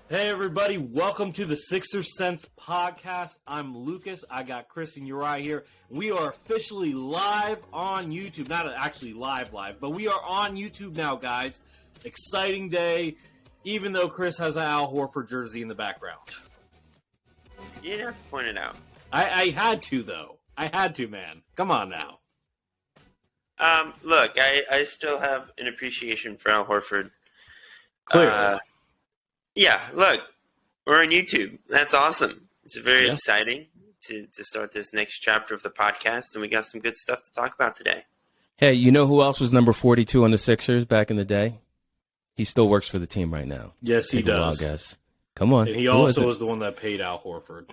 Hey everybody, welcome to the Sixers Sense podcast. I'm Lucas. I got Chris and Uriah here. We are officially live on YouTube. Not actually live, but we are on YouTube now, guys. Exciting day, even though Chris has an Al Horford jersey in the background. You didn't have to point it out. I had to, though. I had to, man. Come on now. Look, I still have an appreciation for Al Horford. Clearly. Yeah, look, we're on YouTube. That's awesome. It's very exciting to start this next chapter of the podcast, and we got some good stuff to talk about today. Hey, you know who else was number 42 on the Sixers back in the day? He still works for the team right now. Yes, he does. Wild guess. Come on. And he also was the one that paid Al Horford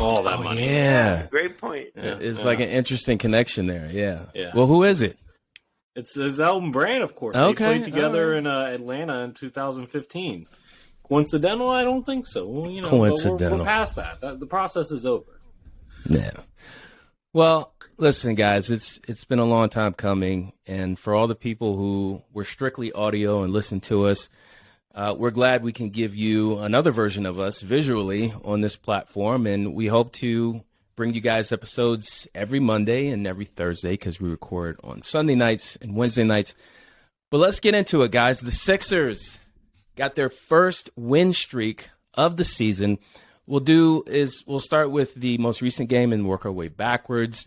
all that money. Yeah. Great point. It's like an interesting connection there. Yeah. Well, who is it? It's Elton Brand, of course. Okay. They played together in Atlanta in 2015. Coincidental? I don't think so. Well, Coincidental. We're past that. The process is over. Yeah. Well, listen, guys, it's been a long time coming, and for all the people who were strictly audio and listened to us, we're glad we can give you another version of us visually on this platform, and we hope to bring you guys episodes every Monday and every Thursday because we record on Sunday nights and Wednesday nights. But let's get into it, guys. The Sixers got their first win streak of the season. We'll start with the most recent game and work our way backwards.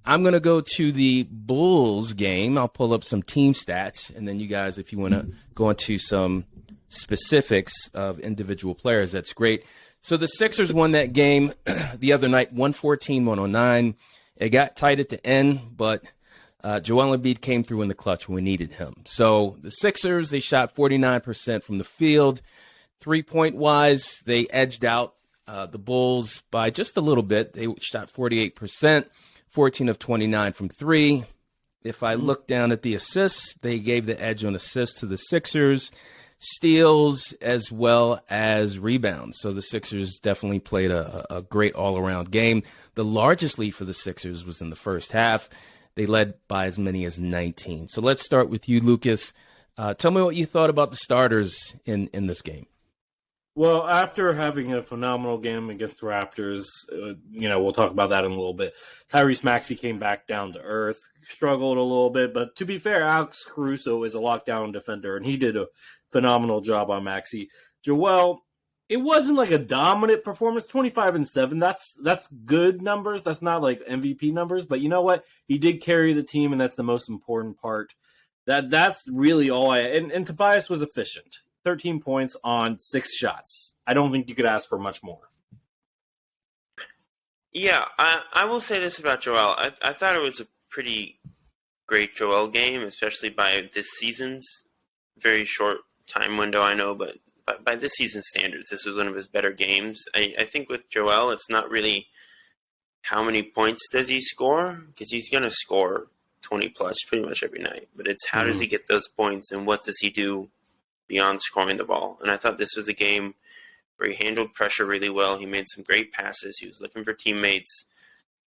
I'm going to go to the Bulls game. I'll pull up some team stats, and then you guys, if you want to go into some specifics of individual players, that's great. So the Sixers won that game the other night, 114-109. It got tight at the end, but Joel Embiid came through in the clutch when we needed him. So the Sixers, they shot 49% from the field. 3-point wise, they edged out the Bulls by just a little bit. They shot 48%, 14 of 29 from three. If I look down at the assists, they gave the edge on assists to the Sixers, steals as well as rebounds. So the Sixers definitely played a great all-around game. The largest lead for the Sixers was in the first half. They led by as many as 19. So let's start with you, Lucas. Tell me what you thought about the starters in this game. Well, after having a phenomenal game against the Raptors, we'll talk about that in a little bit. Tyrese Maxey came back down to earth, struggled a little bit, but to be fair, Alex Caruso is a lockdown defender, and he did a phenomenal job on Maxey. Joel, it wasn't like a dominant performance, 25-7. That's good numbers. That's not like MVP numbers, but you know what? He did carry the team, and that's the most important part. That's really all and Tobias was efficient. 13 points on 6 shots. I don't think you could ask for much more. Yeah, I will say this about Joel. I thought it was a pretty great Joel game, especially by this season's very short time window, I know, but by this season's standards, this was one of his better games. I think with Joel, it's not really how many points does he score, because he's going to score 20-plus pretty much every night. But it's how does he get those points, and what does he do beyond scoring the ball? And I thought this was a game where he handled pressure really well. He made some great passes. He was looking for teammates,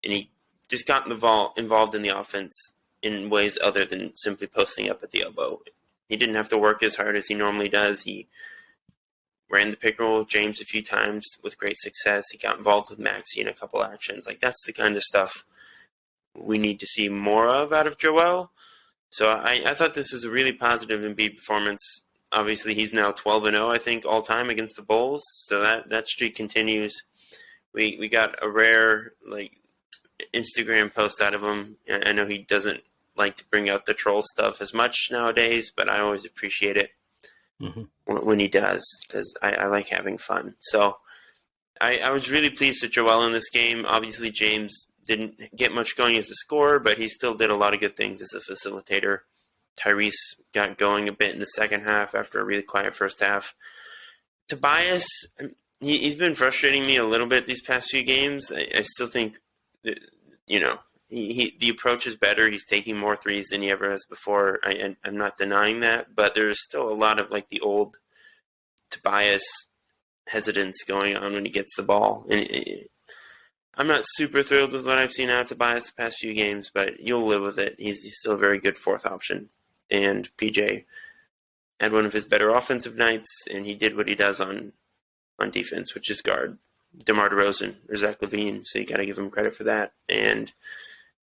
and he just got involved in the offense in ways other than simply posting up at the elbow. He didn't have to work as hard as he normally does. He ran the pick and roll with James a few times with great success. He got involved with Maxey in a couple actions. Like, that's the kind of stuff we need to see more of out of Joel. So I thought this was a really positive Embiid performance. Obviously, he's now 12-0, I think, all time against the Bulls. So that streak continues. We got a rare Instagram post out of him. I know he doesn't like to bring out the troll stuff as much nowadays, but I always appreciate it when he does, because I like having fun. So I was really pleased with Joel in this game. Obviously, James didn't get much going as a scorer, but he still did a lot of good things as a facilitator. Tyrese got going a bit in the second half after a really quiet first half. Tobias, he's been frustrating me a little bit these past few games. I still think that, the approach is better. He's taking more threes than he ever has before. I'm not denying that, but there's still a lot of the old Tobias hesitance going on when he gets the ball. And I'm not super thrilled with what I've seen out of Tobias the past few games, but you'll live with it. He's still a very good fourth option. And PJ had one of his better offensive nights, and he did what he does on on defense, which is guard DeMar DeRozan or Zach LaVine. So you got to give him credit for that. And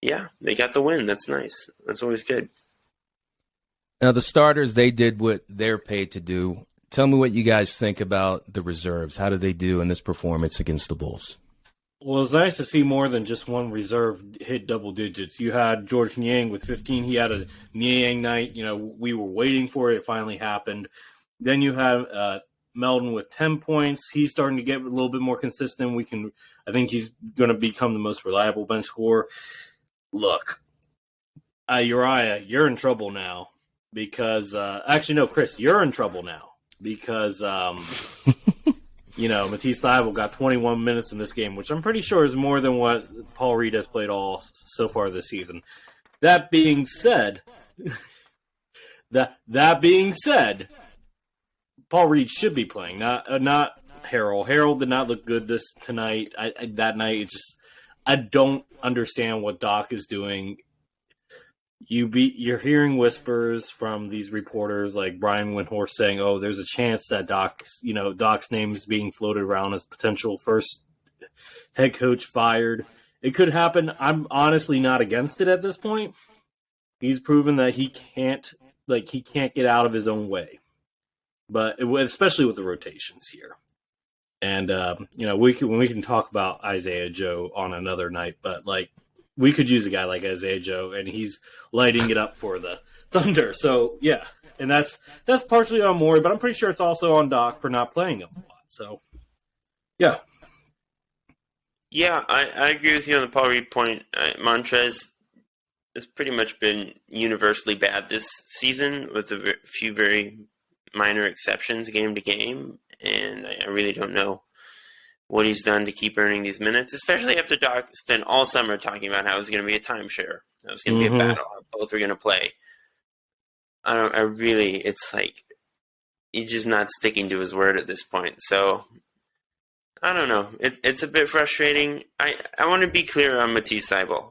yeah, they got the win. That's nice. That's always good. Now, the starters, they did what they're paid to do. Tell me what you guys think about the reserves. How did they do in this performance against the Bulls? Well, it's nice to see more than just one reserve hit double digits. You had George Niang with 15. He had a Niang night. We were waiting for it. It finally happened. Then you have Melton with 10 points. He's starting to get a little bit more consistent. I think he's going to become the most reliable bench scorer. Look, Uriah, you're in trouble now because actually, no, Chris, you're in trouble now because Matisse Thybulle got 21 minutes in this game, which I'm pretty sure is more than what Paul Reed has played all so far this season. That being said, Paul Reed should be playing, not Harrell. Harrell did not look good tonight. That night, I don't understand what Doc is doing. You're hearing whispers from these reporters like Brian Windhorst saying, "Oh, there's a chance that Doc's name is being floated around as potential first head coach fired." It could happen. I'm honestly not against it at this point. He's proven that he can't get out of his own way, but especially with the rotations here. And we can talk about Isaiah Joe on another night, but we could use a guy like Isaiah Joe, and he's lighting it up for the Thunder. So, yeah, and that's partially on Morey, but I'm pretty sure it's also on Doc for not playing him a lot. So, yeah. Yeah, I agree with you on the Paul Reed point. Montrez has pretty much been universally bad this season with a few very minor exceptions game to game, and I really don't know what he's done to keep earning these minutes, especially after Doc spent all summer talking about how it was going to be a timeshare. It was going to be a battle. Both are going to play. It's like he's just not sticking to his word at this point. So, I don't know. It's a bit frustrating. I want to be clear on Matisse Thybulle.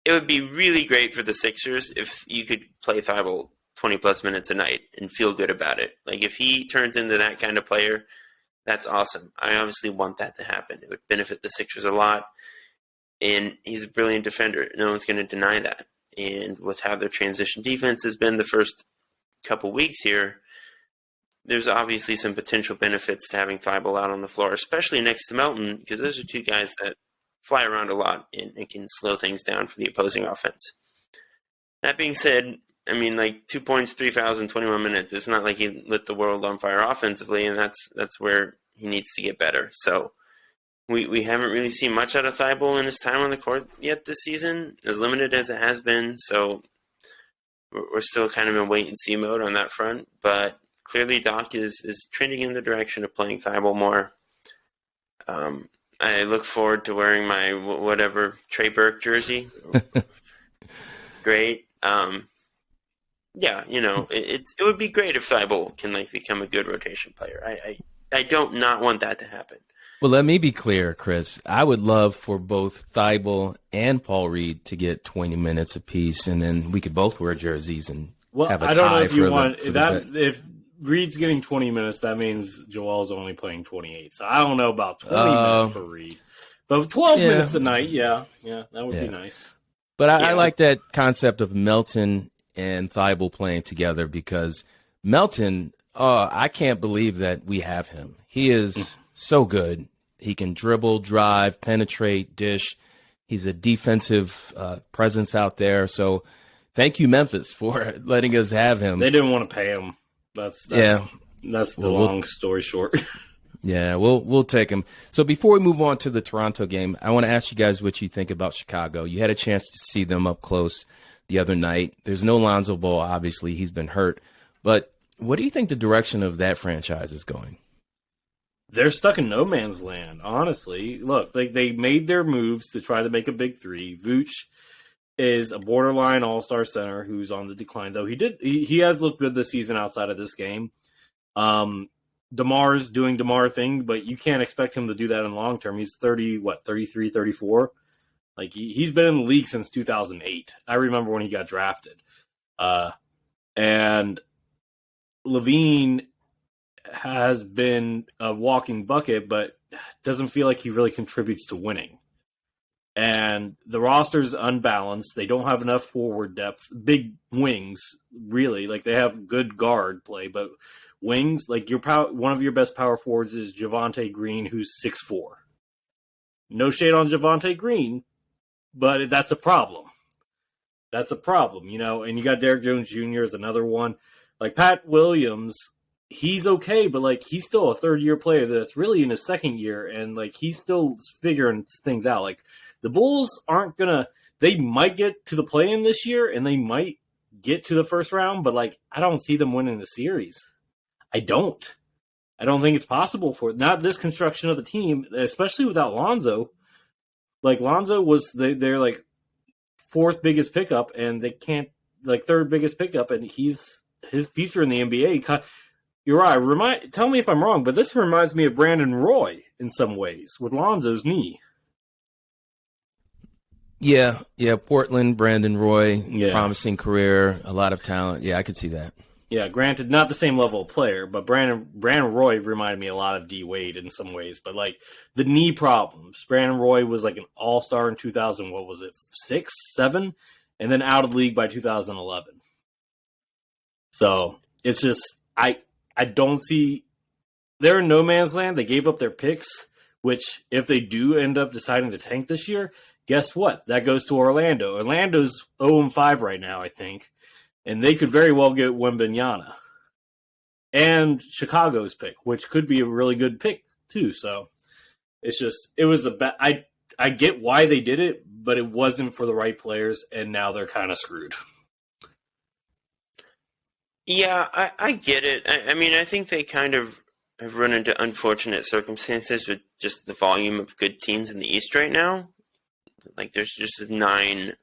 It would be really great for the Sixers if you could play Thybulle 20-plus minutes a night and feel good about it. If he turns into that kind of player, that's awesome. I obviously want that to happen. It would benefit the Sixers a lot. And he's a brilliant defender. No one's going to deny that. And with how their transition defense has been the first couple weeks here, there's obviously some potential benefits to having Thybulle out on the floor, especially next to Melton, because those are two guys that fly around a lot and can slow things down for the opposing offense. That being said, 2 points, 3 fouls in 21 minutes. It's not like he lit the world on fire offensively, and that's where he needs to get better. So we haven't really seen much out of Thybulle in his time on the court yet this season, as limited as it has been. So we're still kind of in wait-and-see mode on that front. But clearly Doc is trending in the direction of playing Thybulle more. I look forward to wearing my whatever Trey Burke jersey. Great. It would be great if Thybulle can become a good rotation player. I don't not want that to happen. Well, let me be clear, Chris. I would love for both Thybulle and Paul Reed to get 20 minutes apiece, and then we could both wear jerseys and have a tie. I don't know if for you the, want for that. If Reed's getting 20 minutes, that means Joel's only playing 28. So I don't know about 20 minutes for Reed, but 12 minutes a night, that would be nice. But I like that concept of Melton and Thybulle playing together because Melton, I can't believe that we have him. He is so good. He can dribble, drive, penetrate, dish. He's a defensive presence out there. So thank you, Memphis, for letting us have him. They didn't want to pay him. That's the long story short. Yeah, we'll take him. So before we move on to the Toronto game, I want to ask you guys what you think about Chicago. You had a chance to see them up close the other night. There's no Lonzo Ball, obviously. He's been hurt. But what do you think the direction of that franchise is going? They're stuck in no man's land, honestly. Look, they made their moves to try to make a big three. Vooch is a borderline all-star center who's on the decline, though he has looked good this season outside of this game. DeMar's doing DeMar thing, but you can't expect him to do that in the long term. He's 33, 34? He's been in the league since 2008. I remember when he got drafted. And LaVine has been a walking bucket, but doesn't feel like he really contributes to winning. And the roster's unbalanced. They don't have enough forward depth. Big wings, really. Like, they have good guard play, but wings, like, one of your best power forwards is Javonte Green, who's 6'4". No shade on Javonte Green, but that's a problem. That's a problem, And you got Derrick Jones Jr. as another one. Like, Pat Williams, he's okay, but, like, he's still a third-year player that's really in his second year, and, like, he's still figuring things out. Like, the Bulls aren't going to – they might get to the play-in this year, and they might get to the first round, but, like, I don't see them winning the series. I don't think it's possible for – not this construction of the team, especially without Lonzo. Like, Lonzo was – they're, like, fourth biggest pickup, and they can't – like, third biggest pickup, and his future in the NBA – Uriah, tell me if I'm wrong, but this reminds me of Brandon Roy in some ways with Lonzo's knee. Yeah, Portland, Brandon Roy, promising career, a lot of talent. Yeah, I could see that. Yeah, granted, not the same level of player, but Brandon Roy reminded me a lot of D Wade in some ways. But, like, the knee problems. Brandon Roy was like an all-star in 2000, what was it, 6, 7? And then out of the league by 2011. So, it's just, I don't see – they're in no man's land. They gave up their picks, which if they do end up deciding to tank this year – guess what? That goes to Orlando. Orlando's 0-5 right now, I think. And they could very well get Wembanyama. And Chicago's pick, which could be a really good pick, too. So, it's just, it was I get why they did it, but it wasn't for the right players, and now they're kind of screwed. Yeah, I get it. I mean, I think they kind of have run into unfortunate circumstances with just the volume of good teams in the East right now. Like, there's just 9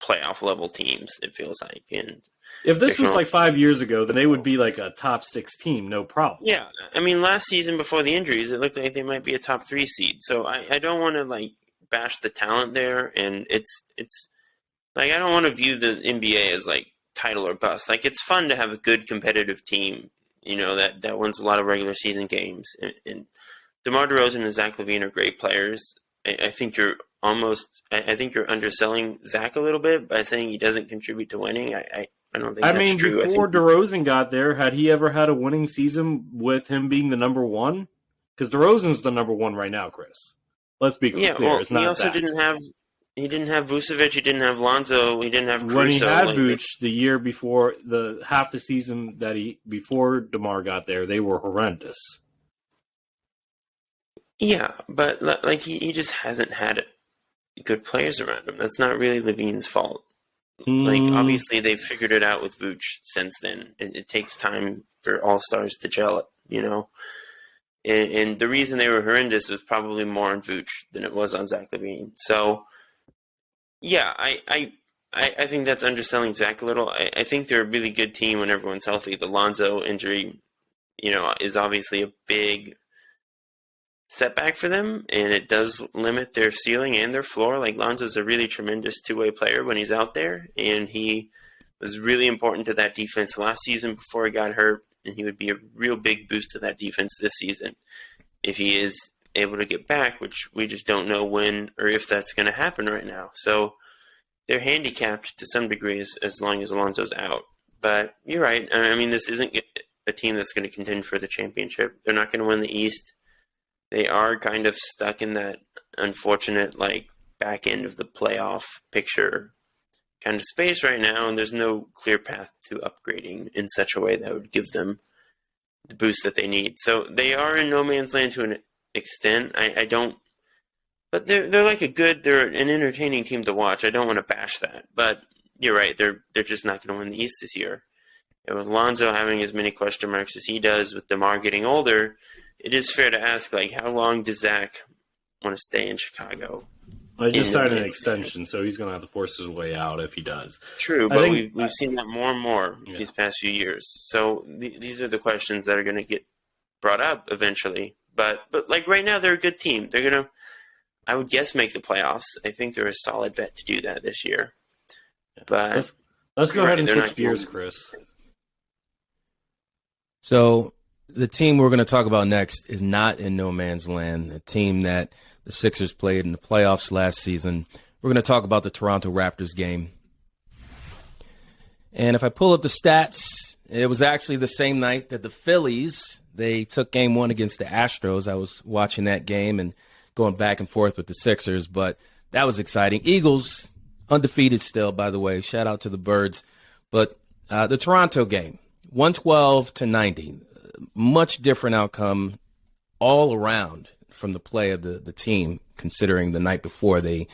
playoff level teams, it feels like. And if this was like 5 years ago, then they would be like a top 6 team, no problem. Yeah. I mean, last season before the injuries, it looked like they might be a top 3 seed. So I don't want to, like, bash the talent there. And it's like, I don't want to view the NBA as, like, title or bust. Like, it's fun to have a good competitive team, that wins a lot of regular season games. And DeMar DeRozan and Zach LaVine are great players. I think you're underselling Zach a little bit by saying he doesn't contribute to winning. I don't think that's true. Before DeRozan got there, had he ever had a winning season with him being the number one? Because DeRozan's the number one right now, Chris. Let's be clear. Well, it's not he also didn't have Vucevic, he didn't have Lonzo, he didn't have Caruso. When he had Vuce the year before, half the season before DeMar got there, they were horrendous. Yeah, but like he just hasn't had good players around him. That's not really Levine's fault. Like, obviously they've figured it out with Vooch since then. It takes time for all-stars to gel it, And the reason they were horrendous was probably more on Vooch than it was on Zach LaVine. So, yeah, I think that's underselling Zach a little. I think they're a really good team when everyone's healthy. The Lonzo injury, is obviously a big setback for them, and it does limit their ceiling and their floor. Like, Lonzo's a really tremendous two-way player when he's out there, and he was really important to that defense last season before he got hurt, and he would be a real big boost to that defense this season if he is able to get back, which we just don't know when or if that's going to happen right now. So they're handicapped to some degree as long as Alonzo's out. But you're right. I mean, this isn't a team that's going to contend for the championship. They're not going to win the East. They are kind of stuck in that unfortunate, like, back end of the playoff picture kind of space right now, and there's no clear path to upgrading in such a way that would give them the boost that they need. So they are in no man's land to an extent. I don't, but they're like they're an entertaining team to watch. I don't want to bash that, but you're right. They're just not going to win the East this year. And with Lonzo having as many question marks as he does, with DeMar getting older, it is fair to ask, like, how long does Zach want to stay in Chicago? Well, he just signed an extension, so he's going to have to force his way out if he does. True, but we've seen that more and more these past few years. So these are the questions that are going to get brought up eventually. But like right now, they're a good team. They're going to, I would guess, make the playoffs. I think they're a solid bet to do that this year. But let's go ahead and switch gears, Chris. So The team we're going to talk about next is not in no man's land, a team that the Sixers played in the playoffs last season. We're going to talk about the Toronto Raptors game. And if I pull up the stats, it was actually the same night that the Phillies, they took game one against the Astros. I was watching that game and going back and forth with the Sixers, but that was exciting. Eagles, undefeated still, by the way. Shout out to the Birds. But the Toronto game, 112-90. Much different outcome all around from the play of the team, considering the night before the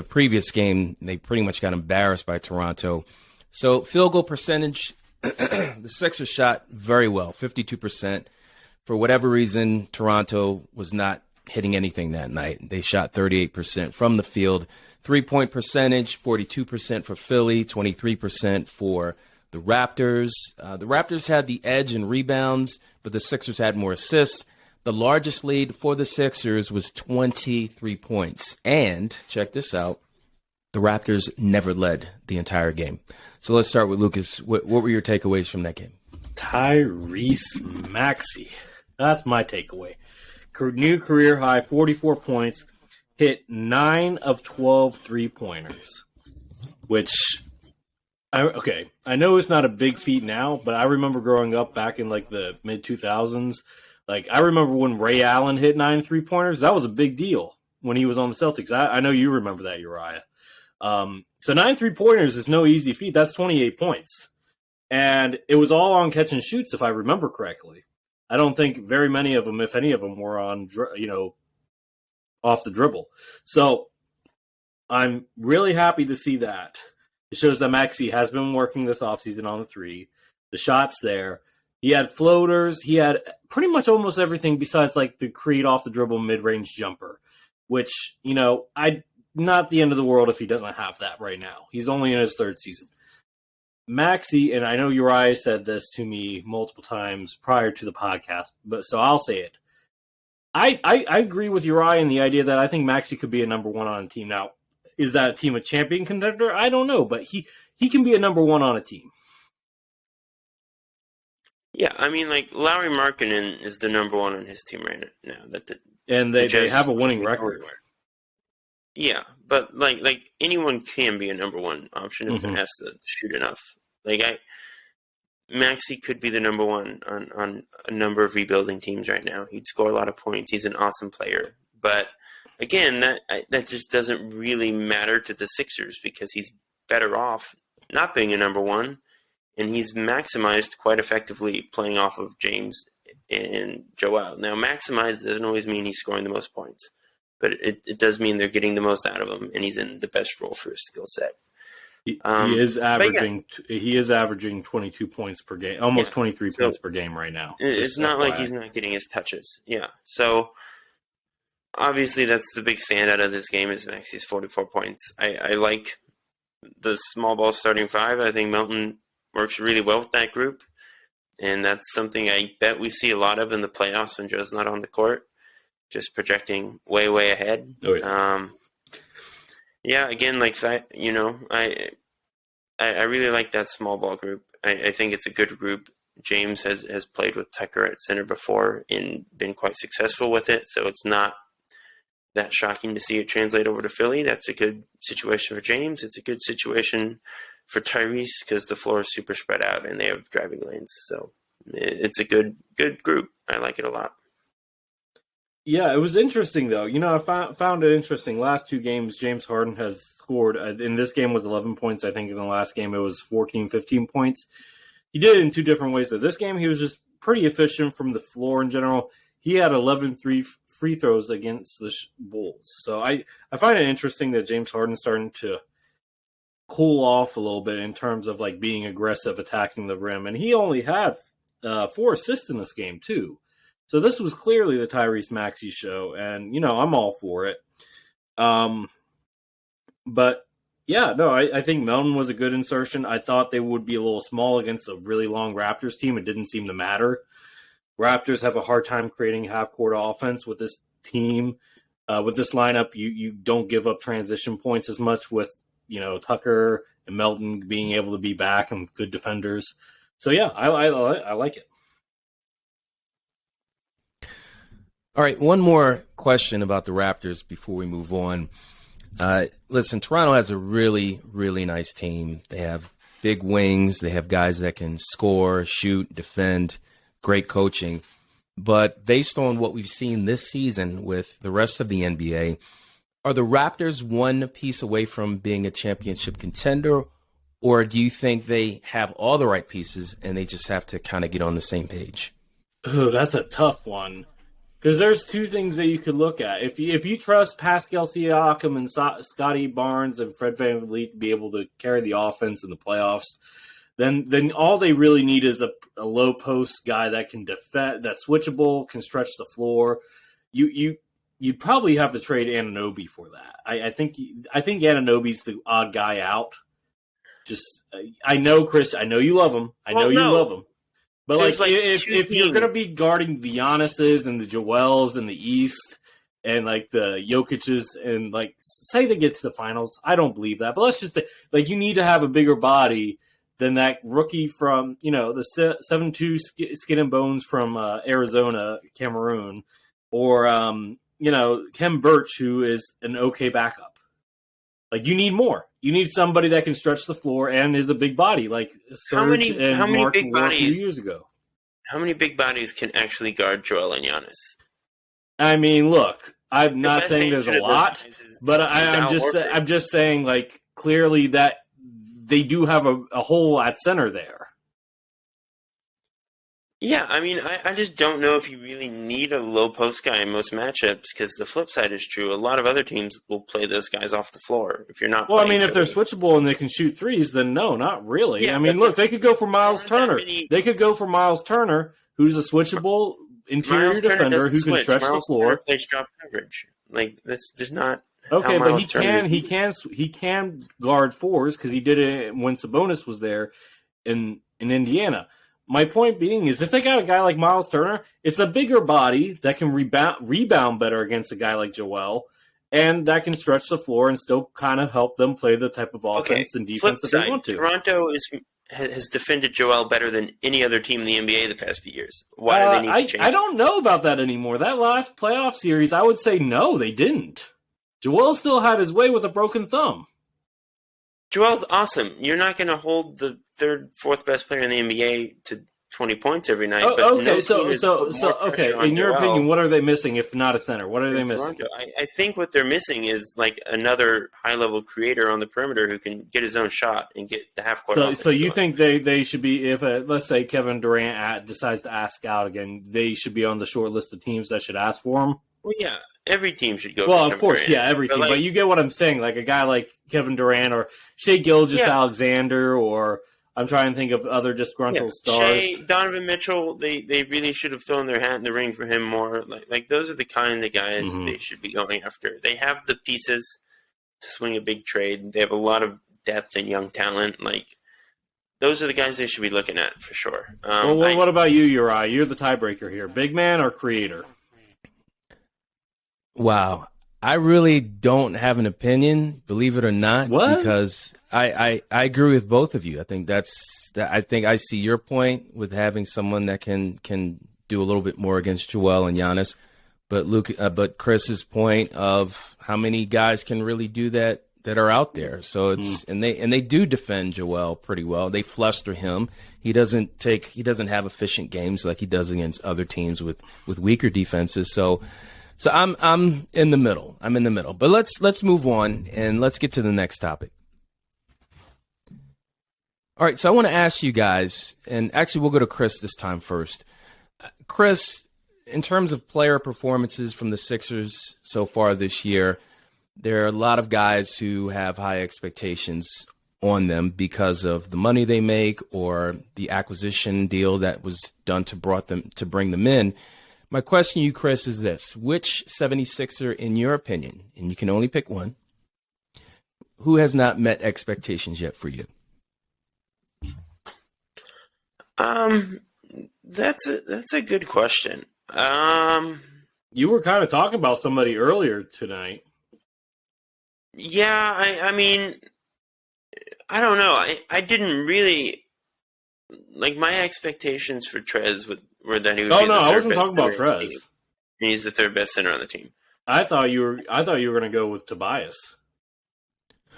previous game, they pretty much got embarrassed by Toronto. So field goal percentage, the Sixers shot very well, 52%. For whatever reason, Toronto was not hitting anything that night. They shot 38% from the field. 3-point percentage, 42% for Philly, 23% for the Raptors. The Raptors had the edge in rebounds, but the Sixers had more assists. The largest lead for the Sixers was 23 points. And, check this out, the Raptors never led the entire game. So let's start with Lucas. What were your takeaways from that game? Tyrese Maxey. That's my takeaway. New career high, 44 points, hit 9 of 12 three-pointers, which... I know it's not a big feat now, but I remember growing up back in like the mid 2000s. Like I remember when Ray Allen hit 9 3-pointers. That was a big deal when he was on the Celtics. I know you remember that, Uriah. So 9 3-pointers is no easy feat. That's 28 points, and it was all on catch and shoots, if I remember correctly. I don't think very many of them, if any of them, were on off the dribble. So I'm really happy to see that. It shows that Maxey has been working this offseason on the three. The shot's there. He had floaters. He had pretty much almost everything besides like the create off the dribble mid-range jumper, which, not the end of the world if he doesn't have that right now. He's only in his third season. Maxey, and I know Uriah said this to me multiple times prior to the podcast, but so I'll say it. I agree with Uriah in the idea that I think Maxey could be a number one on a team. Now, is that a team a champion contender? I don't know, but he can be a number one on a team. Yeah, I mean, like Lauri Markkanen is the number one on his team right now. They have a winning record. Yeah, but like anyone can be a number one option if it has to shoot enough. Maxey could be the number one on a number of rebuilding teams right now. He'd score a lot of points. He's an awesome player, but again, that just doesn't really matter to the Sixers because he's better off not being a number one, and he's maximized quite effectively playing off of James and Joel. Now, maximize doesn't always mean he's scoring the most points, but it does mean they're getting the most out of him, and he's in the best role for his skill set. He is averaging 22 points per game, almost 23 points per game right now. It's not like he's not getting his touches. Yeah, so... Obviously, that's the big standout of this game is Maxey's 44 points. I like the small ball starting five. I think Melton works really well with that group, and that's something I bet we see a lot of in the playoffs when Joe's not on the court, just projecting way, way ahead. Oh, yeah. Again, like that, I really like that small ball group. I think it's a good group. James has played with Tucker at center before and been quite successful with it, so it's not that shocking to see it translate over to Philly. That's a good situation for James. It's a good situation for Tyrese because the floor is super spread out and they have driving lanes. So it's a good group. I like it a lot. Yeah, it was interesting, though. I found it interesting. Last two games, James Harden has scored. In this game was 11 points. I think in the last game it was 14, 15 points. He did it in two different ways. So this game, he was just pretty efficient from the floor in general. He had 11 free throws against the Bulls. So I find it interesting that James Harden's starting to cool off a little bit in terms of like being aggressive, attacking the rim. And he only had 4 assists in this game, too. So this was clearly the Tyrese Maxey show. And, I'm all for it. But, yeah, no, I think Melton was a good insertion. I thought they would be a little small against a really long Raptors team. It didn't seem to matter. Raptors have a hard time creating half-court offense with this team. With this lineup, you don't give up transition points as much with, Tucker and Melton being able to be back and good defenders. So, yeah, I like it. All right, one more question about the Raptors before we move on. Listen, Toronto has a really, really nice team. They have big wings. They have guys that can score, shoot, defend, great coaching. But based on what we've seen this season with the rest of the NBA, are the Raptors one piece away from being a championship contender, or do you think they have all the right pieces and they just have to kind of get on the same page? Oh, that's a tough one. Because there's two things that you could look at. If you trust Pascal Siakam and Scotty Barnes and Fred VanVleet to be able to carry the offense in the playoffs, then all they really need is a low post guy that can defend, that's switchable, can stretch the floor. You'd probably have to trade Anunoby for that. I think Anunoby's the odd guy out. I know, Chris. I know you love him. You love him. But if you're going to be guarding the Giannis's and the Joels in the East and like the Jokic's and like say they get to the finals, I don't believe that. But let's just say like you need to have a bigger body than that rookie from the 7'2" skin and bones from Arizona, Cameroon, or Kem Birch, who is an okay backup. Like you need more. You need somebody that can stretch the floor and is a big body, like Serge and Mark big were a few bodies years ago. How many big bodies can actually guard Joel and Giannis? I mean, look, I'm not saying there's a lot, but I'm just saying, like, clearly that they do have a hole at center there. Yeah, I mean, I just don't know if you really need a low post guy in most matchups because the flip side is true. A lot of other teams will play those guys off the floor if you're not. Well, I mean, if they're switchable and they can shoot threes, then no, not really. Yeah, I mean, look, they could go for Miles Turner. They could go for Miles Turner, who's a switchable interior defender who can stretch the floor. Turner plays drop coverage. Like that's just not. Okay, but he can guard fours because he did it when Sabonis was there in Indiana. My point being is if they got a guy like Miles Turner, it's a bigger body that can rebound better against a guy like Joel, and that can stretch the floor and still kind of help them play the type of offense and defense that they want to. Toronto has defended Joel better than any other team in the NBA the past few years. Why do they need to change? I don't know about that anymore. That last playoff series, I would say no, they didn't. Joel still had his way with a broken thumb. Joel's awesome. You're not going to hold the third, fourth best player in the NBA to 20 points every night. But okay, in your opinion, what are they missing if not a center? What are they missing? I think what they're missing is like another high-level creator on the perimeter who can get his own shot and get the half-court offense So you think they should be, if let's say Kevin Durant decides to ask out again, they should be on the short list of teams that should ask for him? Well, yeah. Every team should go. Well, of course, yeah, every team. But you get what I'm saying. Like a guy like Kevin Durant or Shai Gilgeous-Alexander, or I'm trying to think of other disgruntled stars. Donovan Mitchell. They really should have thrown their hat in the ring for him more. Like those are the kind of guys they should be going after. They have the pieces to swing a big trade. They have a lot of depth and young talent. Like those are the guys they should be looking at for sure. What about you, Uriah? You're the tiebreaker here. Big man or creator? Wow. I really don't have an opinion, believe it or not, because I agree with both of you. I think I think I see your point with having someone that can do a little bit more against Joel and Giannis, but Chris's point of how many guys can really do that are out there. So it's and they do defend Joel pretty well. They fluster him. He doesn't have efficient games like he does against other teams with weaker defenses. So I'm in the middle. But let's move on and let's get to the next topic. All right, so I want to ask you guys, and actually we'll go to Chris this time first. Chris, in terms of player performances from the Sixers so far this year, there are a lot of guys who have high expectations on them because of the money they make or the acquisition deal that was done to bring them in. My question to you, Chris, is this. Which 76er, in your opinion, and you can only pick one, who has not met expectations yet for you? That's a good question. You were kind of talking about somebody earlier tonight. Yeah, I mean, I don't know. I didn't really like my expectations for Trez were that he would. Oh no, I wasn't talking about Trez. and he's the third best center on the team. I thought you were going to go with Tobias.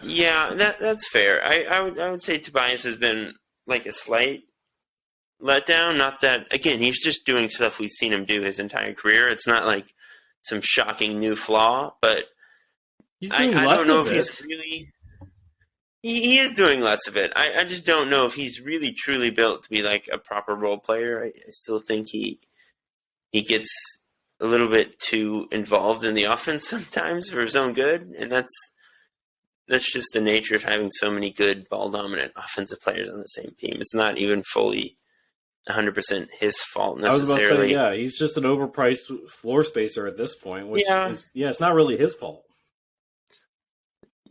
Yeah, that's fair. I would say Tobias has been like a slight letdown. Not that, again, he's just doing stuff we've seen him do his entire career. It's not like some shocking new flaw, but He's doing I less don't know of if it. he's really. He is doing less of it. I just don't know if he's really truly built to be like a proper role player. I still think he gets a little bit too involved in the offense sometimes for his own good, and that's just the nature of having so many good ball dominant offensive players on the same team. It's not even fully 100% his fault necessarily. I was about to say, yeah, he's just an overpriced floor spacer at this point, which is it's not really his fault.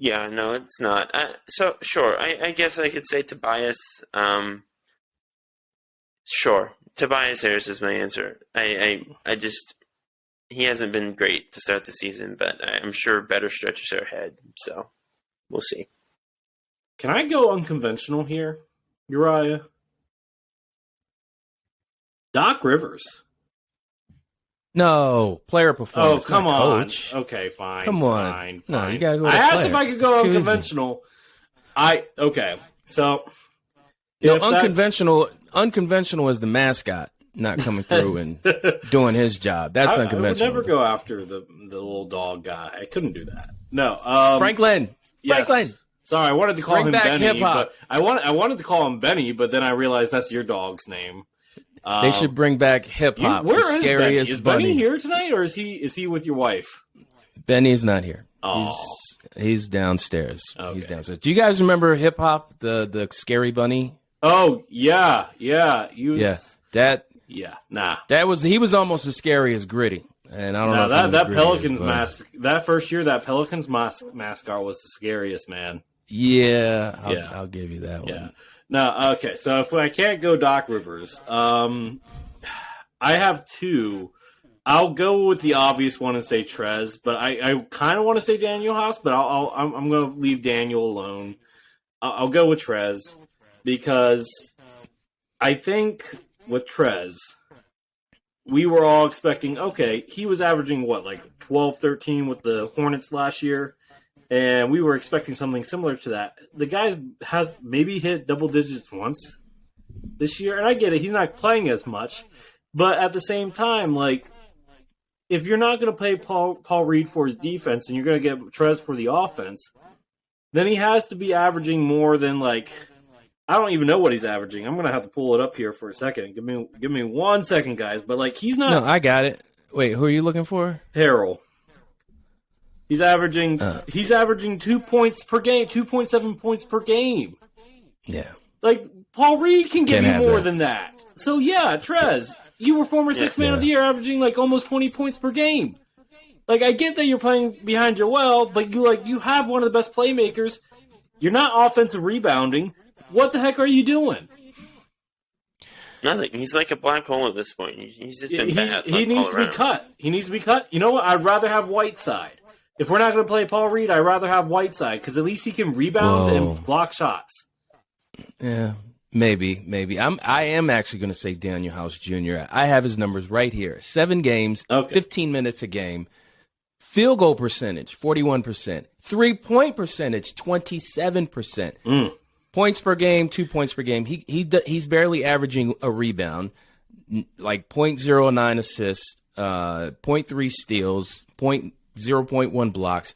Yeah, no, it's not. So, sure, I guess I could say Tobias. Sure, Tobias Harris is my answer. I just, he hasn't been great to start the season, but I'm sure better stretches are ahead, so we'll see. Can I go unconventional here, Uriah? Doc Rivers. No, player performance. Oh, come not on. coach. Okay, fine. Come on. Fine. No, you gotta go with I asked player. if I could go It's too unconventional. So No, if unconventional is the mascot not coming through and doing his job. That's unconventional. I would never go after the little dog guy. I couldn't do that. No, Franklin. yes. Franklin. Sorry, I wanted to call Bring him back Benny. hip-hop. But I wanted to call him Benny, but then I realized that's your dog's name. They should bring back hip hop. Where the is scariest Benny? Is bunny. Benny here tonight, or is he with your wife? Benny's not here. Oh. He's downstairs. Okay. He's downstairs. Do you guys remember hip hop? The scary bunny. Oh yeah. He was, He was almost as scary as Gritty. And I don't know if that Gritty Pelicans is, mask. That first year, that Pelicans mascot was the scariest, man. Yeah, I'll give you that one. Yeah. No, okay. So if I can't go Doc Rivers, I have two. I'll go with the obvious one and say Trez, but I kind of want to say Daniel Haas, but I'm going to leave Daniel alone. I'll go with Trez because I think with Trez, we were all expecting, okay, he was averaging like 12, 13 with the Hornets last year. And we were expecting something similar to that. The guy has maybe hit double digits once this year. And I get it. He's not playing as much. But at the same time, like, if you're not going to play Paul Reed for his defense and you're going to get Trez for the offense, then he has to be averaging more than, like, I don't even know what he's averaging. I'm going to have to pull it up here for a second. Give me 1 second, guys. But, like, he's not. No, I got it. Wait, who are you looking for? Harrell. He's averaging 2 points per game, 2.7 points per game. Yeah. Like, Paul Reed can give Can't you have more that. than that. So, yeah, Trez, you were former sixth man of the year, averaging, like, almost 20 points per game. Like, I get that you're playing behind Joel, but you have one of the best playmakers. You're not offensive rebounding. What the heck are you doing? Nothing. He's like a black hole at this point. He's just been bad. He needs to be cut. He needs to be cut. You know what? I'd rather have Whiteside. If we're not going to play Paul Reed, I'd rather have Whiteside because at least he can rebound and block shots. Yeah, maybe. I am actually going to say Daniel House Jr. I have his numbers right here. 7 games, 15 minutes a game. Field goal percentage, 41%. 3-point percentage, 27%. Points per game, 2 points per game. He's barely averaging a rebound, like 0.09 assists, 0.3 steals, 0.1 blocks.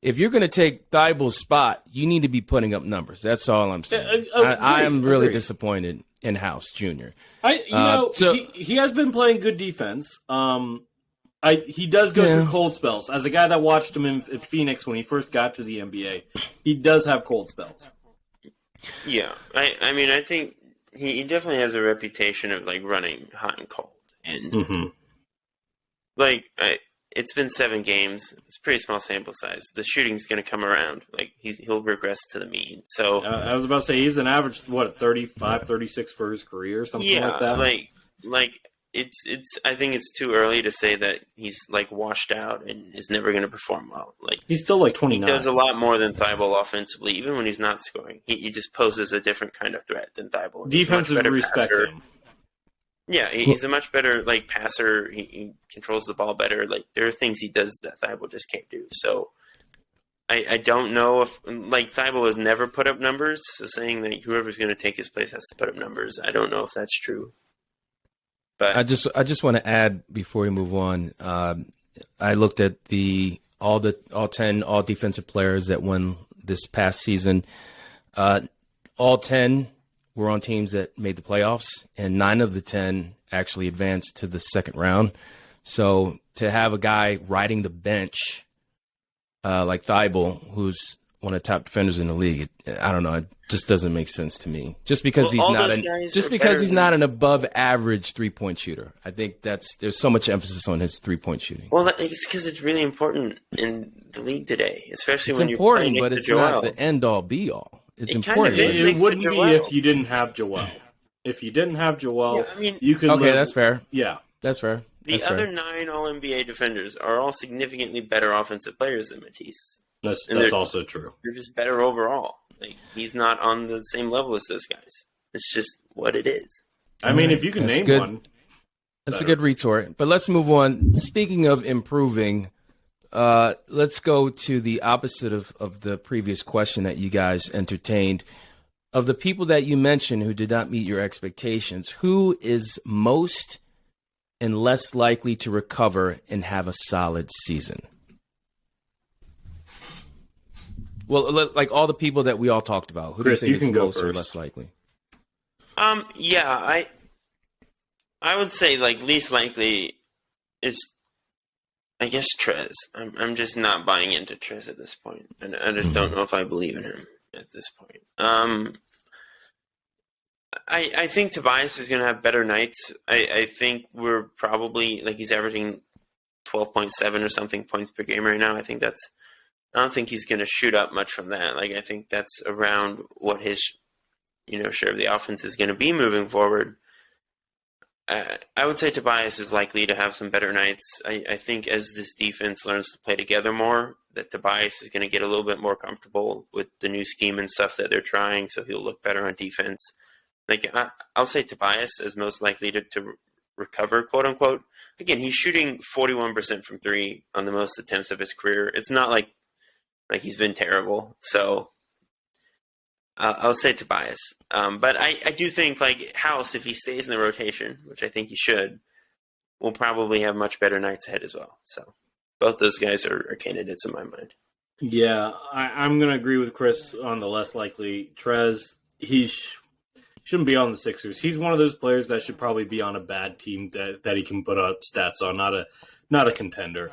If you're going to take Thibel's spot, you need to be putting up numbers. That's all I'm saying. I am really disappointed in House Jr. He has been playing good defense. He does go through cold spells. As a guy that watched him in Phoenix when he first got to the NBA, he does have cold spells. Yeah, I mean, I think he definitely has a reputation of like running hot and cold, and it's been 7 games. It's a pretty small sample size. The shooting's going to come around. Like he'll regress to the mean. So I was about to say he's an average 35, 36 for his career, something like that. Like it's. I think it's too early to say that he's like washed out and is never going to perform well. Like he's still like 29. He does a lot more than Thibault offensively, even when he's not scoring. He just poses a different kind of threat than Thibault. Defenses respect him. Yeah, he's a much better passer. He controls the ball better. There are things he does that Thibault just can't do. So I don't know if Thibault has never put up numbers. So saying that whoever's going to take his place has to put up numbers, I don't know if that's true. But I just want to add before we move on. I looked at all 10 all defensive players that won this past season. All 10 were on teams that made the playoffs, and 9 of the 10 actually advanced to the second round. So to have a guy riding the bench like Thibault, who's one of the top defenders in the league, I don't know. It just doesn't make sense to me. Just because he's not an above average 3-point shooter. I think there's so much emphasis on his 3-point shooting. Well, it's because it's really important in the league today, especially it's when you're playing next to Joel. Not the end all be all. It's important. It wouldn't be if you didn't have Joel. If you didn't have Joel, you could. Okay, that's fair. Yeah, that's fair. The other 9 All-NBA defenders are all significantly better offensive players than Matisse. That's also true. They're just better overall. He's not on the same level as those guys. It's just what it is. I mean, if you can name one. That's a good retort. But let's move on. Speaking of improving, let's go to the opposite of the previous question that you guys entertained. Of the people that you mentioned who did not meet your expectations, who is most and less likely to recover and have a solid season? Well, like all the people that we all talked about, who Chris, do you think is most first. or less likely? Yeah, I would say least likely is, I guess, Trez. I'm just not buying into Trez at this point, and I just don't know if I believe in him at this point. I think Tobias is going to have better nights. I think we're probably he's averaging 12.7 or something points per game right now. I don't think he's going to shoot up much from that. I think that's around what his share of the offense is going to be moving forward. I would say Tobias is likely to have some better nights. I think as this defense learns to play together more, that Tobias is going to get a little bit more comfortable with the new scheme and stuff that they're trying, so he'll look better on defense. I'll say Tobias is most likely to recover, quote unquote. Again, he's shooting 41% from 3 on the most attempts of his career. It's not like he's been terrible. So I'll say Tobias. But I do think House, if he stays in the rotation, which I think he should, will probably have much better nights ahead as well. So both those guys are candidates in my mind. Yeah, I'm going to agree with Chris on the less likely. Trez, he shouldn't be on the Sixers. He's one of those players that should probably be on a bad team that he can put up stats on, not a contender.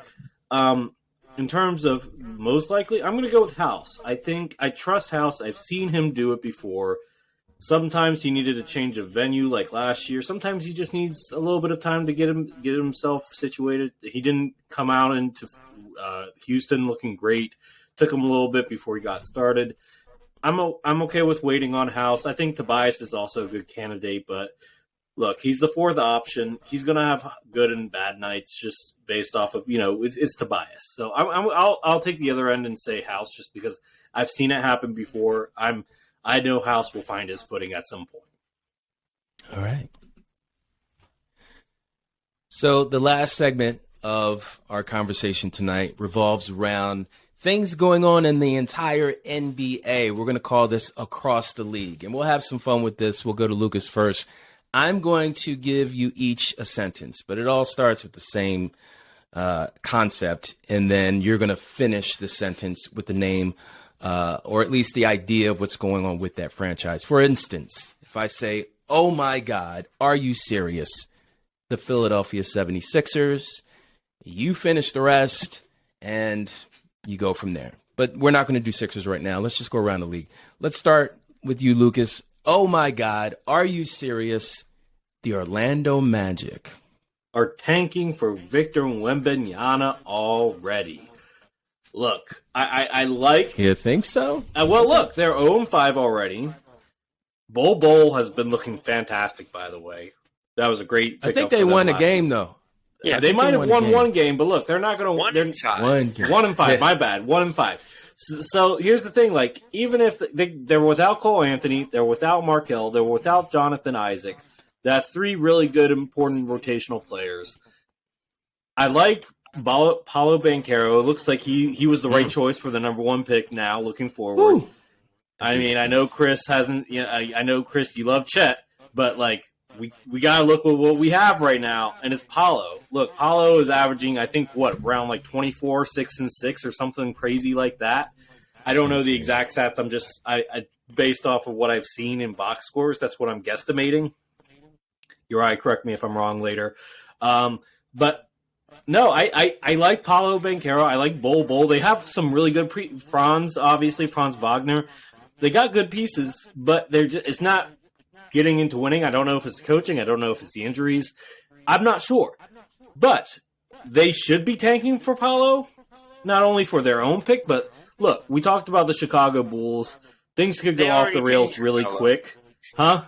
In terms of most likely, I'm going to go with House. I trust House. I've seen him do it before. Sometimes he needed a change of venue like last year. Sometimes he just needs a little bit of time to get himself situated. He didn't come out into Houston looking great. Took him a little bit before he got started. I'm okay with waiting on House. I think Tobias is also a good candidate, but look, he's the 4th option. He's going to have good and bad nights just based off of, it's Tobias. So I'll take the other end and say House just because I've seen it happen before. I know House will find his footing at some point. All right. So the last segment of our conversation tonight revolves around things going on in the entire NBA. We're going to call this Across the League, and we'll have some fun with this. We'll go to Lucas first. I'm going to give you each a sentence, but it all starts with the same concept, and then you're going to finish the sentence with the name or at least the idea of what's going on with that franchise. For instance, if I say, oh my God, are you serious? The Philadelphia 76ers, you finish the rest, and you go from there. But we're not going to do Sixers right now. Let's just go around the league. Let's start with you, Lucas. Oh my God, are you serious? The Orlando Magic are tanking for Victor Wembanyama already. Look, I like... You think so? Well, look, they're 0-5 already. Bol has been looking fantastic, by the way. That was a great pickup. I think they won a game, though. Yeah, they might have won one game, but look, they're not going to... 1-5, my bad. 1-5. So here's the thing, even if they're without Cole Anthony, they're without Markelle, they're without Jonathan Isaac, That's three really good, important rotational players. I like Paulo Banchero. It looks like he was the right choice for the number one pick now, looking forward. Woo. I mean, I know Chris hasn't, I know, Chris, you love Chet, but, like, we got to look at what we have right now, and it's Paulo. Look, Paulo is averaging, I think, around, like, 24, 6 and 6 or something crazy like that. I don't know the exact stats. I'm just, I based off of what I've seen in box scores, that's what I'm guesstimating. Uriah, correct me if I'm wrong later. But no, I like Paulo Banchero. I like Bol. They have some really good Franz Wagner. They got good pieces, but it's not getting into winning. I don't know if it's coaching. I don't know if it's the injuries. I'm not sure. But they should be tanking for Paulo, not only for their own pick, but look, we talked about the Chicago Bulls. Things could go off the rails really quick. Huh?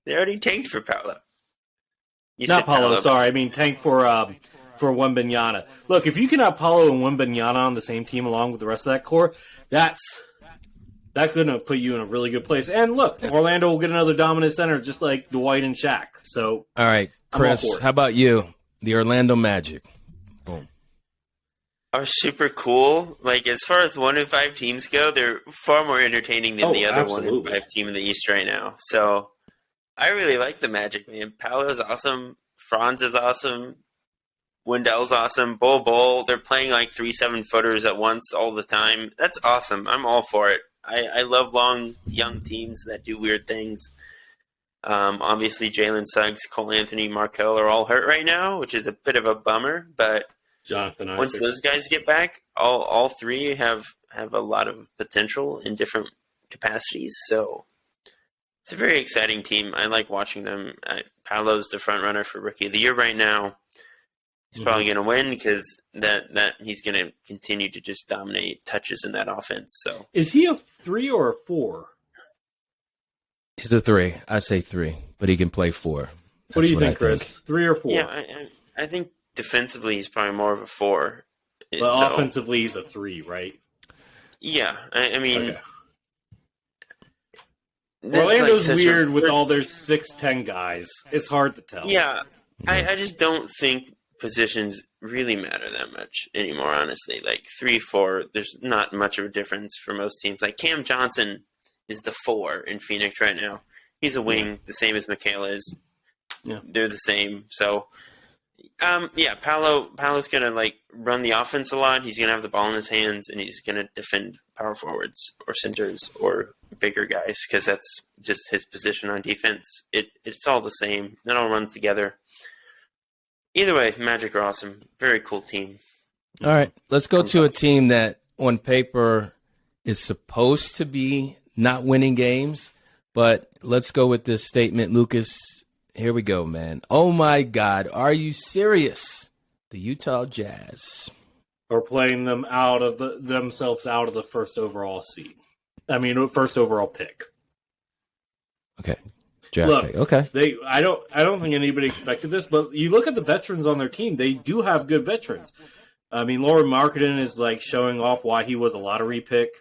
They already tanked for Paulo. Not Paulo, sorry. I mean, tank for Wembanyama. Look, if you can have Paulo and Wembanyama on the same team along with the rest of that core, that's going to put you in a really good place. And look, Orlando will get another dominant center just like Dwight and Shaq. So, all right, Chris, how about you? The Orlando Magic. Boom. Are super cool. Like, as far as 1 in 5 teams go, they're far more entertaining than the other absolutely. 1 in 5 team in the East right now. So, I really like the Magic, man. Paolo's awesome. Franz is awesome. Wendell's awesome. Bol. They're playing like 3 7-footers at once all the time. That's awesome. I'm all for it. I love long, young teams that do weird things. Obviously, Jalen Suggs, Cole Anthony, Markelle are all hurt right now, which is a bit of a bummer. But Jonathan Isaac. once those guys get back, all three have a lot of potential in different capacities. So it's a very exciting team. I like watching them. Paolo's the front runner for Rookie of the Year right now. He's probably going to win because that he's going to continue to just dominate touches in that offense. So is he a 3 or a 4? He's a 3. I say 3, but he can play 4. What do you think, Chris? 3 or 4? Yeah, I think defensively he's probably more of a 4. But offensively he's a 3, right? Yeah, I mean, okay. Orlando's like weird with all their 6'10" guys. It's hard to tell. Yeah, I just don't think positions really matter that much anymore, honestly. Like 3, 4, there's not much of a difference for most teams. Like Cam Johnson is the 4 in Phoenix right now. He's a wing, the same as Mikal is. Yeah. They're the same. So, Paolo's going to like run the offense a lot. He's going to have the ball in his hands, and he's going to defend power forwards or centers or bigger guys because that's just his position on defense. It's all the same. It all runs together. Either way, Magic are awesome. Very cool team. All right, let's go to a team that on paper is supposed to be not winning games, but let's go with this statement, Lucas. Here we go, man. Oh, my God. Are you serious? The Utah Jazz are playing them themselves out of the first overall seed. I mean, first overall pick. Okay. Look, okay. I don't think anybody expected this, but you look at the veterans on their team; they do have good veterans. I mean, Lauri Markkanen is like showing off why he was a lottery pick.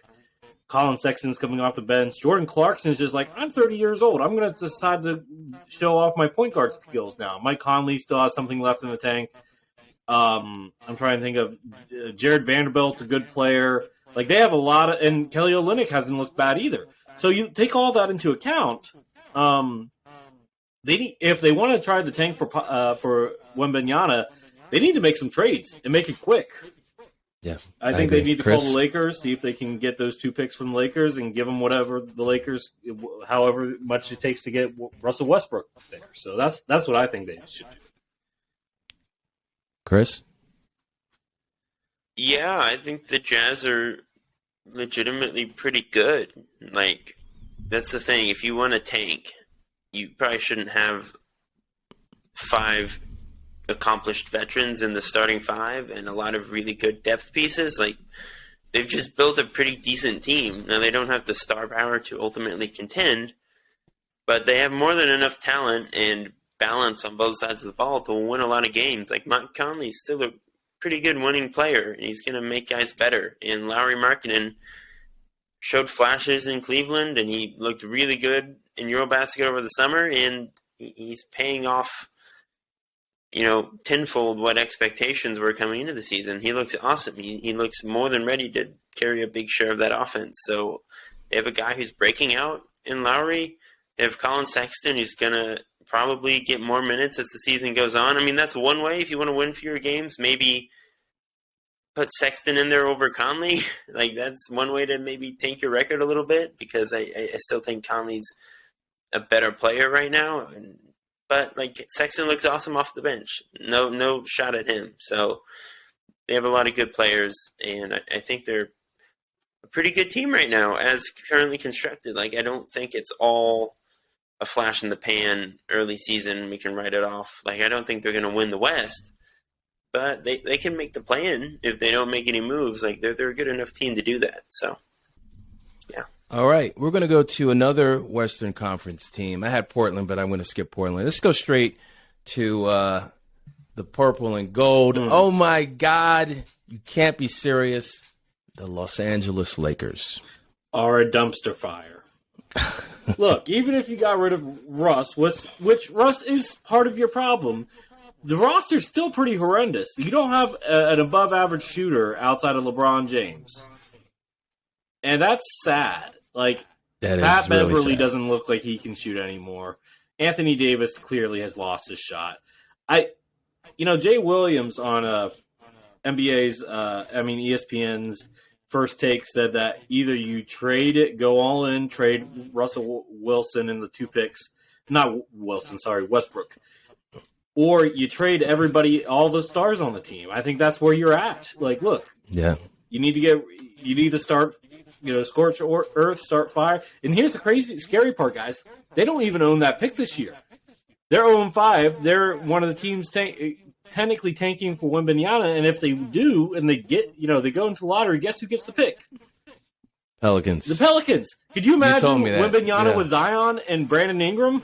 Colin Sexton's coming off the bench. Jordan Clarkson is just like, I'm 30 years old. I'm going to decide to show off my point guard skills now. Mike Conley still has something left in the tank. I'm trying to think of Jared Vanderbilt's a good player. Like they have a lot of, and Kelly Olynyk hasn't looked bad either. So you take all that into account. If they want to try the tank for Wembanyama, they need to make some trades and make it quick. Yeah, I think they need to call the Lakers, see if they can get those 2 picks from the Lakers and give them whatever the Lakers, however much it takes to get Russell Westbrook there. So that's what I think they should do. Chris? Yeah, I think the Jazz are legitimately pretty good. Like, that's the thing. If you want to tank, you probably shouldn't have 5 accomplished veterans in the starting 5 and a lot of really good depth pieces. Like, they've just built a pretty decent team. Now, they don't have the star power to ultimately contend, but they have more than enough talent and balance on both sides of the ball to win a lot of games. Like, Mike Conley's still a pretty good winning player, and he's going to make guys better. And Lauri Markkanen showed flashes in Cleveland, and he looked really good in Eurobasket over the summer, and he's paying off, tenfold what expectations were coming into the season. He looks awesome. He looks more than ready to carry a big share of that offense. So they have a guy who's breaking out in Lowry. They have Colin Sexton, who's going to probably get more minutes as the season goes on. I mean, that's one way if you want to win fewer games. Maybe put Sexton in there over Conley. Like, that's one way to maybe tank your record a little bit, because I still think Conley's a better player right now. But Sexton looks awesome off the bench. No shot at him. So they have a lot of good players, and I think they're a pretty good team right now as currently constructed. I don't think it's all a flash in the pan early season. We can write it off. I don't think they're going to win the West, but they can make the play-in if they don't make any moves. They're a good enough team to do that. So, yeah. All right, we're going to go to another Western Conference team. I had Portland, but I'm going to skip Portland. Let's go straight to the purple and gold. Oh, my God. You can't be serious. The Los Angeles Lakers are a dumpster fire. Look, even if you got rid of Russ, which Russ is part of your problem, the roster's still pretty horrendous. You don't have an above-average shooter outside of LeBron James. And that's sad. Pat really Beverly sad. doesn't look like he can shoot anymore. Anthony Davis clearly has lost his shot. Jay Williams on ESPN's First Take said that either you go all in, trade Russell Wilson in the 2 picks, not Wilson, sorry, Westbrook, or you trade everybody, all the stars on the team. I think that's where you're at. Look, yeah, you need to start, scorch earth, start fire. And here's the scary part, guys. They don't even own that pick this year. They're 0-5. They're one of the teams technically tanking for Wembanyama, and if they do, and they get, they go into the lottery, guess who gets the pick? Pelicans. The Pelicans. Could you imagine Wembanyama with Zion and Brandon Ingram?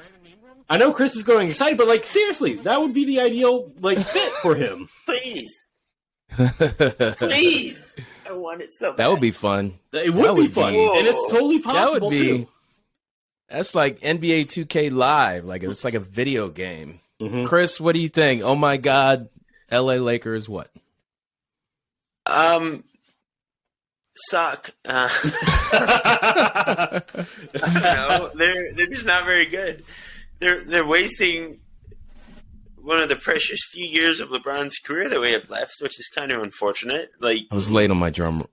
I know Chris is going excited, but seriously, that would be the ideal fit for him. Please. Please. I want it so bad. That would be fun. It would be fun, and it's totally possible too. That's like NBA 2K Live. It's like a video game. Mm-hmm. Chris, what do you think? Oh my God, LA Lakers, what? Suck. No, they're just not very good. They're wasting one of the precious few years of LeBron's career that we have left, which is kind of unfortunate. I was late on my drum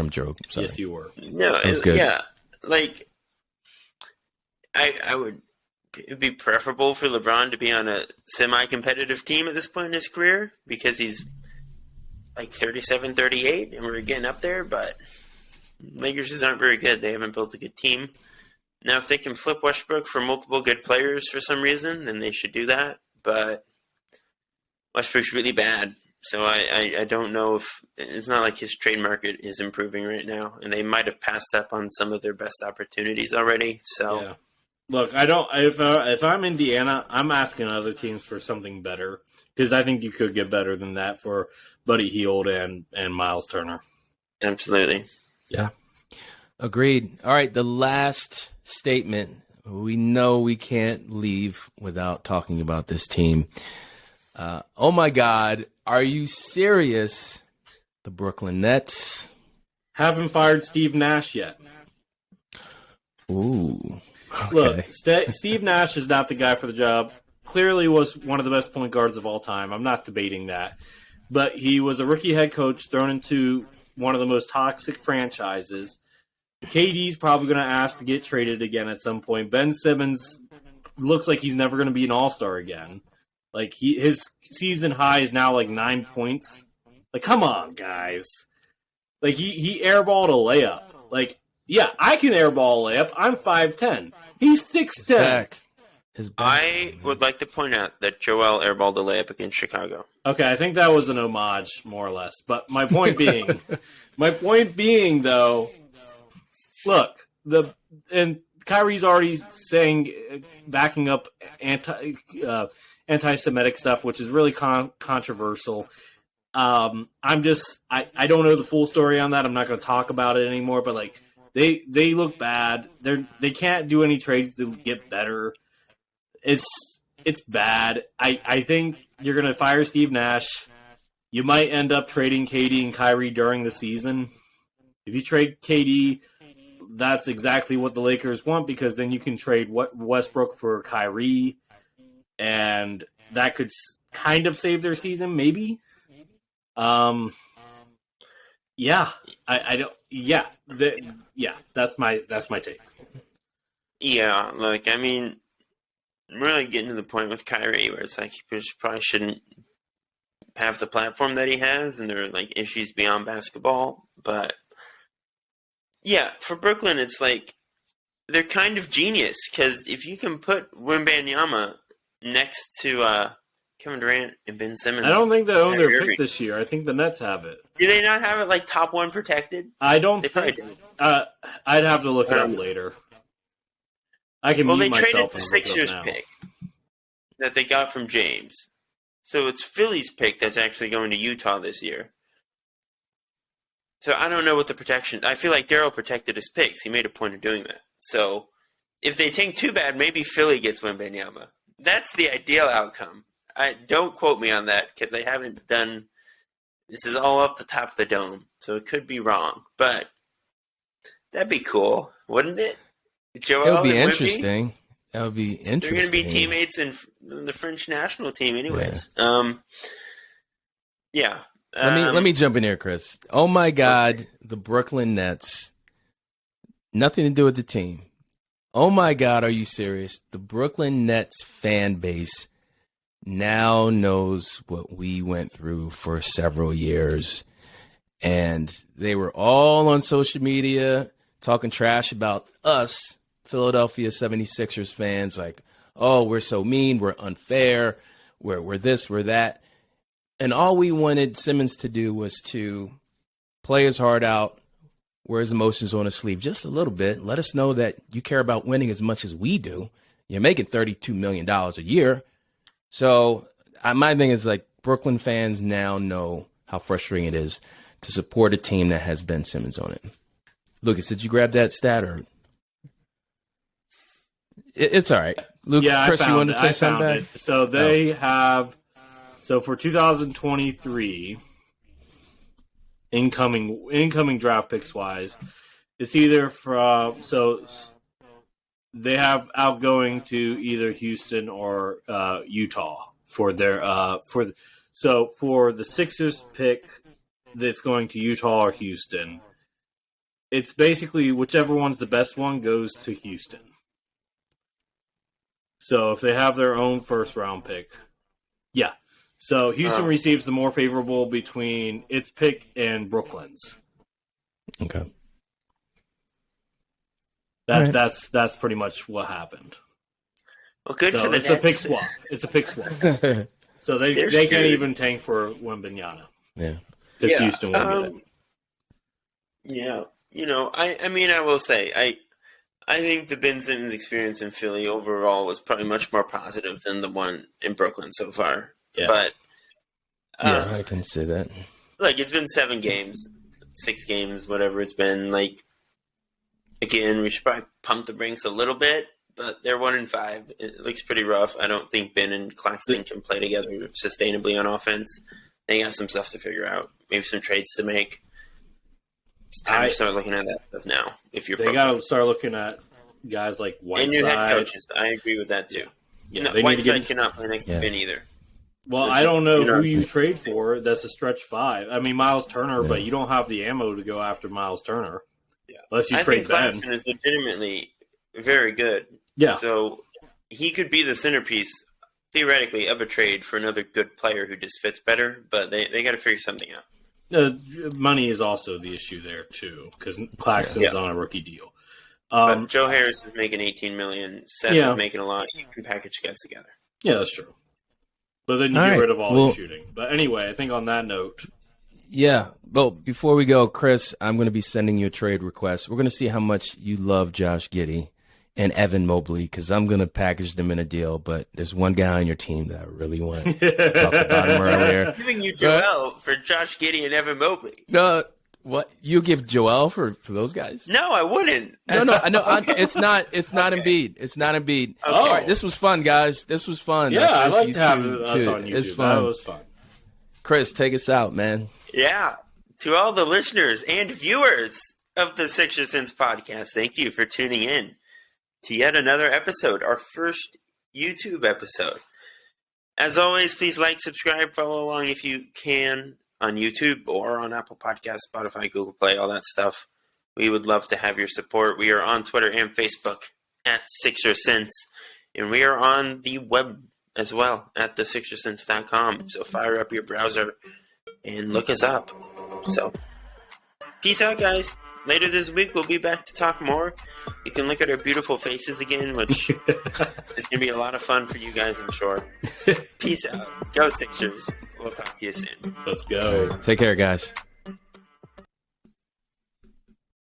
joke. Sorry. Yes, you were. No, it was good. Yeah, I would. It'd be preferable for LeBron to be on a semi-competitive team at this point in his career, because he's 37, 38, and we're getting up there, but Lakers just aren't very good. They haven't built a good team. Now, if they can flip Westbrook for multiple good players for some reason, then they should do that, but Westbrook's really bad, so I don't know if – it's not like his trade market is improving right now, and they might have passed up on some of their best opportunities already, so – yeah. Look, I don't. If I'm Indiana, I'm asking other teams for something better, because I think you could get better than that for Buddy Hield and Miles Turner. Absolutely. Yeah. Agreed. All right, the last statement. We know we can't leave without talking about this team. Oh my God, are you serious? The Brooklyn Nets haven't fired Steve Nash yet. Ooh. Okay. Look, Steve Nash is not the guy for the job. Clearly was one of the best point guards of all time. I'm not debating that. But he was a rookie head coach thrown into one of the most toxic franchises. KD's probably going to ask to get traded again at some point. Ben Simmons looks like he's never going to be an all-star again. His season high is now 9 points. Come on, guys. He airballed a layup. Yeah, I can airball a layup. I'm 5'10". He's 6'10". His back. I would like to point out that Joel airballed a layup against Chicago. Okay, I think that was an homage, more or less. But my point being, though, look, and Kyrie's already saying, backing up anti-Semitic stuff, which is really controversial. I don't know the full story on that. I'm not going to talk about it anymore. But They look bad. They can't do any trades to get better. it's bad. I think you're going to fire Steve Nash. You might end up trading KD and Kyrie during the season. If you trade KD, that's exactly what the Lakers want, because then you can trade Westbrook for Kyrie, and that could kind of save their season, maybe. Yeah, I don't. Yeah, that's my take. Yeah, like, I mean, I'm really getting to the point with Kyrie where it's like he probably shouldn't have the platform that he has, and there are like issues beyond basketball. But yeah, for Brooklyn, it's like they're kind of genius, because if you can put Wembanyama next to Kevin Durant and Ben Simmons, I don't think they own their pick this year. I think the Nets have it. Do they not have it like top 1 protected? I don't They think. probably do. I'd have to look it up later. I can Well, mute they myself traded the and look it Sixers up now. pick that they got from James. So it's Philly's pick that's actually going to Utah this year. So I don't know what the protection... I feel like Daryl protected his picks. He made a point of doing that. So if they tank too bad, maybe Philly gets Wembanyama. That's the ideal outcome. Don't quote me on that, because I haven't done... This is all off the top of the dome, so it could be wrong. But that'd be cool, wouldn't it? Joel It would be and interesting. That would be interesting. They're going to be teammates in the French national team, anyways. Yeah. Let me jump in here, Chris. Oh my God, the Brooklyn Nets. Nothing to do with the team. Oh my God, are you serious? The Brooklyn Nets fan base now knows what we went through for several years. And they were all on social media talking trash about us, Philadelphia 76ers fans, like, oh, we're so mean, we're unfair, we're this, we're that. And all we wanted Simmons to do was to play his heart out, wear his emotions on his sleeve just a little bit. Let us know that you care about winning as much as we do. You're making $32 million a year. So my thing is, like, Brooklyn fans now know how frustrating it is to support a team that has Ben Simmons on it. Lucas, did you grab that stat? Or it's all right. Luke, Yeah, Chris, you want to say I something found back? it. So they have. So for 2023, incoming draft picks wise, it's either from they have outgoing to either Houston or Utah for their for the Sixers pick that's going to Utah or Houston. It's basically whichever one's the best one goes to Houston. So if they have their own first round pick, yeah. So Houston receives the more favorable between its pick and Brooklyn's. Okay. That's pretty much what happened. Well, good So for the it's Nets. a pick swap. It's a pick swap. So they They're can't screwed. even tank for Wembanyama. Yeah. Because Houston won't get it. Yeah. You know, I mean, I will say, I think the Ben Simmons experience in Philly overall was probably much more positive than the one in Brooklyn so far. Yeah. But Yeah, I can say that. like, it's been 7 games, 6 games, whatever it's been. Like, again, we should probably pump the brakes a little bit, but they're 1-5. It looks pretty rough. I don't think Ben and Claxton can play together sustainably on offense. They got some stuff to figure out. Maybe some trades to make. It's time to start looking at that stuff now. If you're They got to start looking at guys like Whiteside. and new head coaches. I agree with that too. Yeah, No, they need to Whiteside get. cannot play next to Ben either. Well, I don't know you know- who you trade for. That's a stretch 5. I mean, Miles Turner, but you don't have the ammo to go after Miles Turner. Yeah. Unless you I trade think Ben. Claxton is legitimately very good. Yeah. So he could be the centerpiece, theoretically, of a trade for another good player who just fits better, but they got to figure something out. Money is also the issue there too, because Claxton's on a rookie deal. But Joe Harris is making $18 million. Seth is making a lot. You can package guys together. Yeah, that's true. But then you get rid of all the shooting. But anyway, I think on that note, Yeah. Well, before we go, Chris, I'm going to be sending you a trade request. We're going to see how much you love Josh Giddey and Evan Mobley, because I'm going to package them in a deal. But there's one guy on your team that I really want to talk about him earlier. Giving you Joel for Josh Giddey and Evan Mobley. No, What you give Joel for those guys? No, I wouldn't. No, I know. It's not Embiid. It's not Embiid. Okay. All right, this was fun, guys. This was fun. Yeah, I like you to have too, us too. on YouTube. It's fun. That was fun. Chris, take us out, man. Yeah. To all the listeners and viewers of the Sixers Sense podcast, thank you for tuning in to yet another episode, our first YouTube episode. As always, please like, subscribe, follow along if you can on YouTube or on Apple Podcasts, Spotify, Google Play, all that stuff. We would love to have your support. We are on Twitter and Facebook at Sixers Sense, and we are on the web as well at thesixersense.com. So fire up your browser and look us up. So, peace out, guys. Later this week, we'll be back to talk more. You can look at our beautiful faces again, which is going to be a lot of fun for you guys, I'm sure. Peace out. Go Sixers. We'll talk to you soon. Let's go. Take care, guys.